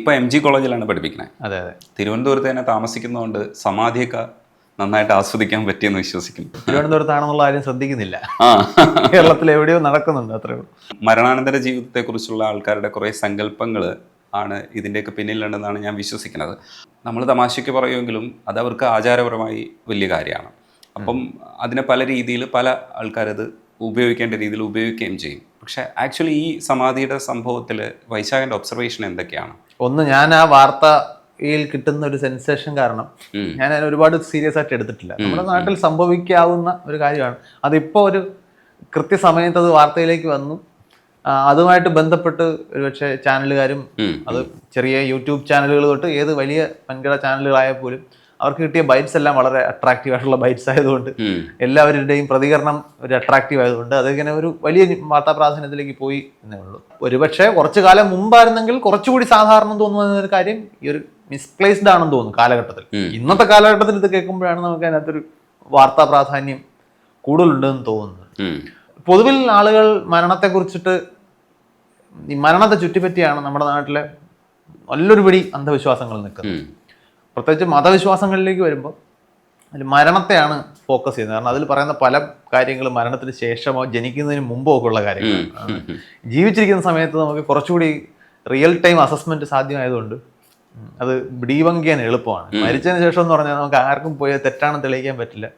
ഇപ്പോൾ MG കോളേജിലാണ് പഠിപ്പിക്കുന്നത്. അതെ അതെ. തിരുവനന്തപുരത്ത് തന്നെ താമസിക്കുന്നതുകൊണ്ട് സമാധിയൊക്കെ നന്നായിട്ട് ആസ്വദിക്കാൻ പറ്റിയെന്ന് വിശ്വസിക്കുന്നു. തിരുവനന്തപുരത്താണെന്നുള്ള കാര്യം ശ്രദ്ധിക്കുന്നില്ല. ആ കേരളത്തിൽ എവിടെയോ നടക്കുന്നുണ്ട്, അത്രേ ഉള്ളൂ. മരണാനന്തര ജീവിതത്തെക്കുറിച്ചുള്ള ആൾക്കാരുടെ കുറേ സങ്കല്പങ്ങൾ ആണ് ഇതിൻ്റെയൊക്കെ പിന്നിലുണ്ടെന്നാണ് ഞാൻ വിശ്വസിക്കുന്നത്. നമ്മൾ തമാശയ്ക്ക് പറയുമെങ്കിലും അത് അവർക്ക് ആചാരപരമായി വലിയ കാര്യമാണ്. അപ്പം അതിനെ പല രീതിയിൽ പല ആൾക്കാരത് ഉപയോഗിക്കേണ്ട രീതിയിൽ ഉപയോഗിക്കുകയും ചെയ്യും. പക്ഷേ ആക്ച്വലി ഈ സമാധിയുടെ സംഭവത്തിൽ വൈശാഖൻ്റെ ഒബ്സർവേഷൻ എന്തൊക്കെയാണ്? ഒന്ന്, ഞാൻ ആ വാർത്തയിൽ കിട്ടുന്ന ഒരു സെൻസേഷൻ കാരണം ഞാൻ അതിനെ ഒരുപാട് സീരിയസ് ആയിട്ട് എടുത്തിട്ടില്ല. നമ്മുടെ നാട്ടിൽ സംഭവിക്കാവുന്ന ഒരു കാര്യമാണ്. അതിപ്പോൾ ഒരു കൃത്യസമയത്ത് അത് വാർത്തയിലേക്ക് വന്നു. അതുമായിട്ട് ബന്ധപ്പെട്ട് ഒരുപക്ഷെ ചാനലുകാരും, അത് ചെറിയ യൂട്യൂബ് ചാനലുകൾ തൊട്ട് ഏത് വലിയ വൻകിട ചാനലുകളായാൽ പോലും അവർക്ക് കിട്ടിയ ബൈറ്റ്സ് എല്ലാം വളരെ അട്രാക്റ്റീവ് ആയിട്ടുള്ള ബൈറ്റ്സ് ആയതുകൊണ്ട് എല്ലാവരുടെയും പ്രതികരണം ഒരു അട്രാക്റ്റീവ് ആയതുകൊണ്ട് അതിങ്ങനെ ഒരു വലിയ വാർത്താ പ്രാധാന്യത്തിലേക്ക് പോയി എന്നേ ഉള്ളൂ. ഒരുപക്ഷെ കുറച്ചു കാലം മുമ്പായിരുന്നെങ്കിൽ കുറച്ചുകൂടി സാധാരണ തോന്നുന്ന ഒരു കാര്യം ഈ ഒരു മിസ്പ്ലേസ്ഡ് ആണെന്ന് തോന്നുന്നു കാലഘട്ടത്തിൽ. ഇന്നത്തെ കാലഘട്ടത്തിൽ ഇത് കേൾക്കുമ്പോഴാണ് നമുക്ക് അതിനകത്തൊരു വാർത്താ പ്രാധാന്യം കൂടുതലുണ്ടെന്ന് തോന്നുന്നത്. പൊതുവിൽ ആളുകൾ മരണത്തെക്കുറിച്ചിട്ട്, ഈ മരണത്തെ ചുറ്റിപ്പറ്റിയാണ് നമ്മുടെ നാട്ടിലെ നല്ലൊരു പിടി അന്ധവിശ്വാസങ്ങൾ നിൽക്കുന്നത്. പ്രത്യേകിച്ച് മതവിശ്വാസങ്ങളിലേക്ക് വരുമ്പോൾ അതിൽ മരണത്തെയാണ് ഫോക്കസ് ചെയ്യുന്നത്. കാരണം അതിൽ പറയുന്ന പല കാര്യങ്ങളും മരണത്തിന് ശേഷമോ ജനിക്കുന്നതിന് മുമ്പോ ഒക്കെ ഉള്ള കാര്യങ്ങളാണ്. ജീവിച്ചിരിക്കുന്ന സമയത്ത് നമുക്ക് കുറച്ചുകൂടി റിയൽ ടൈം അസസ്മെന്റ് സാധ്യമായതുകൊണ്ട് അത് ഡീബങ്ക് ചെയ്യാൻ എളുപ്പമാണ്. മരിച്ചതിന് ശേഷം എന്ന് പറഞ്ഞാൽ നമുക്ക് ആർക്കും പോയി തെറ്റാണെന്ന് തെളിയിക്കാൻ പറ്റില്ല.